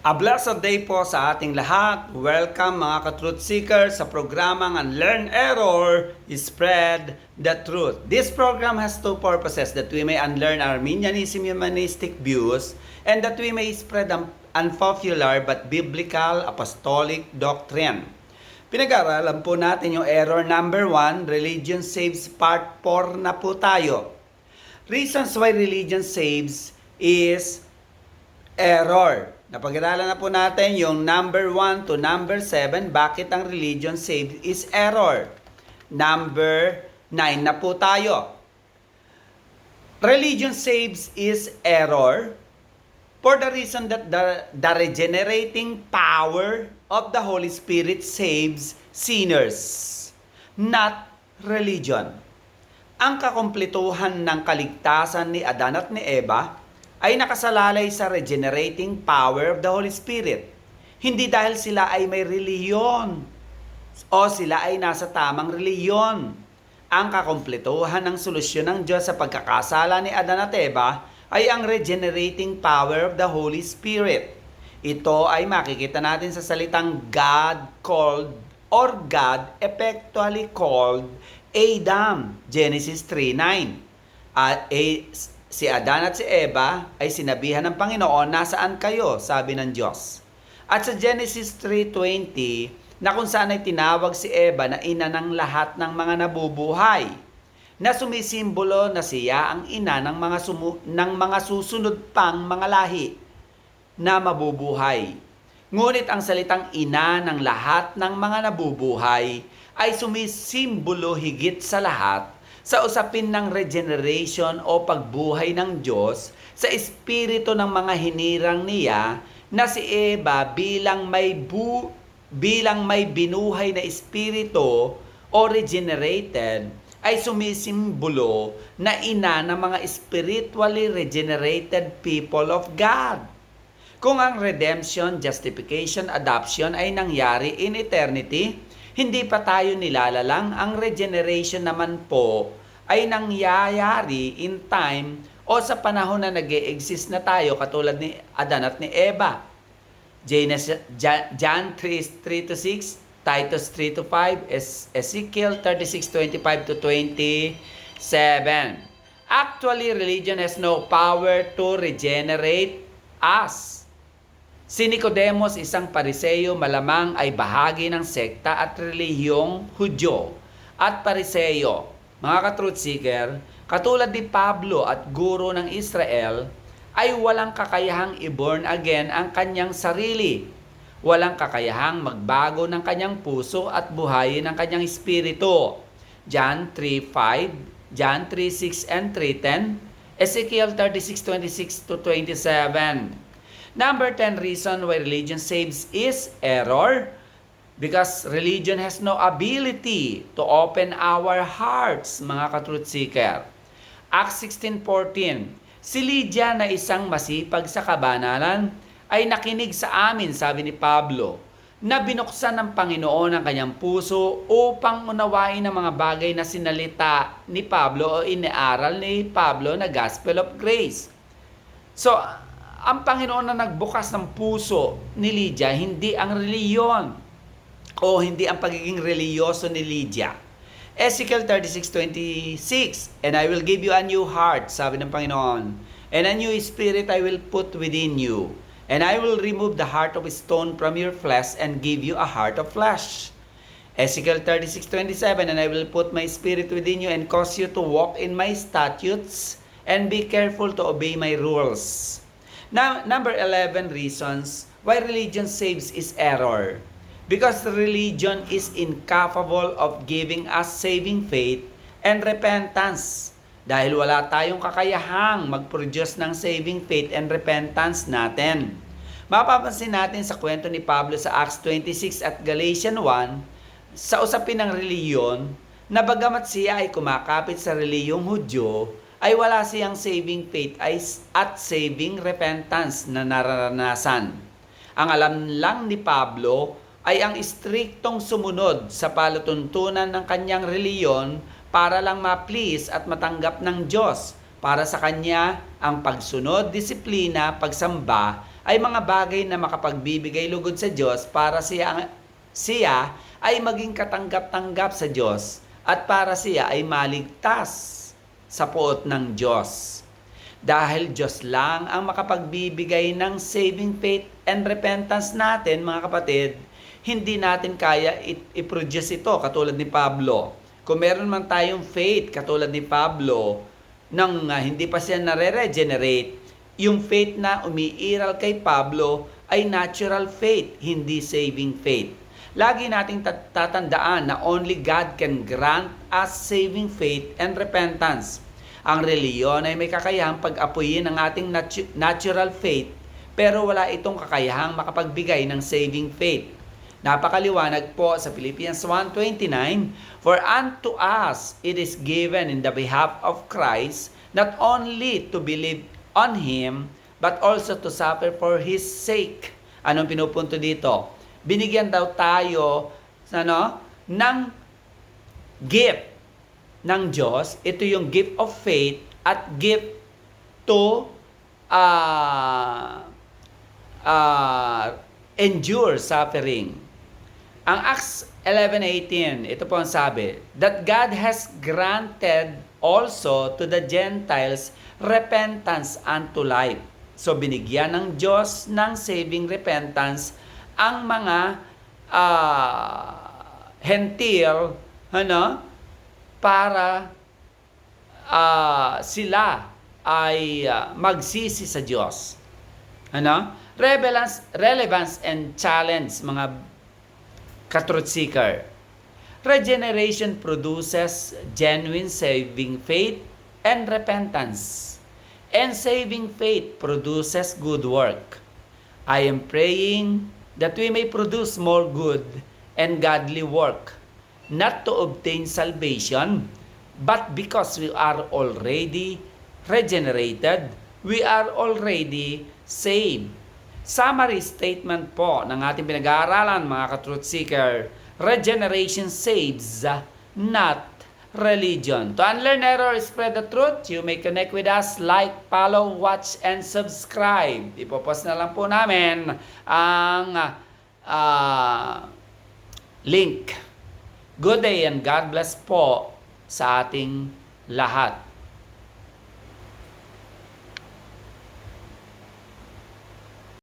A blessed day po sa ating lahat. Welcome mga ka-truth seekers sa programang Unlearn Error, Spread the Truth. This program has two purposes: that we may unlearn Arminianism humanistic views and that we may spread unpopular but biblical apostolic doctrine. Pinag-aralan po natin yung error number 1, Religion Saves Part 4 na po tayo. Reasons why religion saves is error. Napag-aralan na po natin yung number 1 to number 7, bakit ang religion saved is error. Number 9 na po tayo. Religion saves is error for the reason that the regenerating power of the Holy Spirit saves sinners, not religion. Ang kakumpletuhan ng kaligtasan ni Adan at ni Eva ay nakasalalay sa regenerating power of the Holy Spirit. Hindi dahil sila ay may reliyon o sila ay nasa tamang reliyon. Ang kakumpletuhan ng solusyon ng Diyos sa pagkakasala ni Adan at Eva ay ang regenerating power of the Holy Spirit. Ito ay makikita natin sa salitang God called or God effectually called Adam, Genesis 3:9. Si Adan at si Eva ay sinabihan ng Panginoon, "Nasaan kayo?" sabi ng Diyos. At sa Genesis 3:20, na kung saan ay tinawag si Eva na ina ng lahat ng mga nabubuhay, na sumisimbolo na siya ang ina ng mga susunod pang mga lahi na mabubuhay. Ngunit ang salitang ina ng lahat ng mga nabubuhay ay sumisimbolo higit sa lahat sa usapin ng regeneration o pagbuhay ng Diyos sa espiritu ng mga hinirang niya na si Eva bilang may binuhay na espiritu o regenerated ay sumisimbolo na ina ng mga spiritually regenerated people of God. Kung ang redemption, justification, adoption ay nangyari in eternity, hindi pa tayo nilalalang. Ang regeneration naman po ay nangyayari in time o sa panahon na nag-e-exist na tayo katulad ni Adan at ni Eva. John 3:3-6, Titus 3-5, Ezekiel 36:25-27. Actually, religion has no power to regenerate us. Si Nicodemus, isang Pariseo, malamang ay bahagi ng sekta at relihiyong Hudyo at Pariseo. Mga ka-truth seeker, katulad ni Pablo at guro ng Israel, ay walang kakayahang i-born again ang kanyang sarili. Walang kakayahang magbago ng kanyang puso at buhayin ang kanyang espiritu. John 3:5, John 3:6 and 3:10, Ezekiel 36:26-27. Number 10 reason why religion saves is error. Because religion has no ability to open our hearts, mga ka-truth seeker. Acts 16:14, si Lydia na isang masipag sa kabanalan ay nakinig sa amin, sabi ni Pablo, na binuksan ng Panginoon ang kanyang puso upang unawain ang mga bagay na sinalita ni Pablo o iniaral ni Pablo na Gospel of Grace. So, ang Panginoon na nagbukas ng puso ni Lydia, hindi ang reliyon o hindi ang pagiging reliyoso ni Lydia. Ezekiel 36:26, and I will give you a new heart, sabi ng Panginoon, and a new spirit I will put within you, and I will remove the heart of stone from your flesh and give you a heart of flesh. Ezekiel 36:27, and I will put my spirit within you and cause you to walk in my statutes and be careful to obey my rules. Now, number 11 reasons why religion saves is error. Because religion is incapable of giving us saving faith and repentance. Dahil wala tayong kakayahang mag-produce ng saving faith and repentance natin. Mapapansin natin sa kwento ni Pablo sa Acts 26 at Galatians 1, sa usapin ng reliyon, na bagamat siya ay kumakapit sa reliyong Hudyo, ay wala siyang saving faith at saving repentance na nararanasan. Ang alam lang ni Pablo ay ang istriktong sumunod sa palatuntunan ng kanyang reliyon para lang ma-please at matanggap ng Diyos. Para sa kanya, ang pagsunod, disiplina, pagsamba ay mga bagay na makapagbibigay lugod sa Diyos para siya ay maging katanggap-tanggap sa Diyos at para siya ay maligtas sa puot ng Diyos. Dahil Diyos lang ang makapagbibigay ng saving faith and repentance natin, mga kapatid, hindi natin kaya i-produce ito katulad ni Pablo. Kung meron man tayong faith katulad ni Pablo, nang hindi pa siya nare-regenerate, yung faith na umiiral kay Pablo ay natural faith, hindi saving faith. Lagi nating tatandaan na only God can grant us saving faith and repentance. Ang reliyon ay may kakayahang pag-apuyin ang ating natural faith, pero wala itong kakayahang makapagbigay ng saving faith. Napakaliwanag po sa Philippians 1:29, "For unto us it is given in the behalf of Christ, not only to believe on Him, but also to suffer for His sake." Anong pinupunto dito? Binigyan daw tayo ng gift ng Diyos. Ito yung gift of faith at gift to endure suffering. Ang Acts 11:18, ito po ang sabi, that God has granted also to the Gentiles repentance unto life. So binigyan ng Diyos ng saving repentance ang mga hentil, para sila ay magsisi sa Diyos. Relevance and challenge, mga ka-truth seeker. Regeneration produces genuine saving faith and repentance. And saving faith produces good work. I am praying that we may produce more good and godly work, not to obtain salvation, but because we are already regenerated, we are already saved. Summary statement po ng ating pinag-aaralan, mga ka-truth seeker: regeneration saves, not religion. To unlearn error, spread the truth. You may connect with us, like, follow, watch, and subscribe. Ipopost na lang po namin ang link. Good day and God bless po sa ating lahat.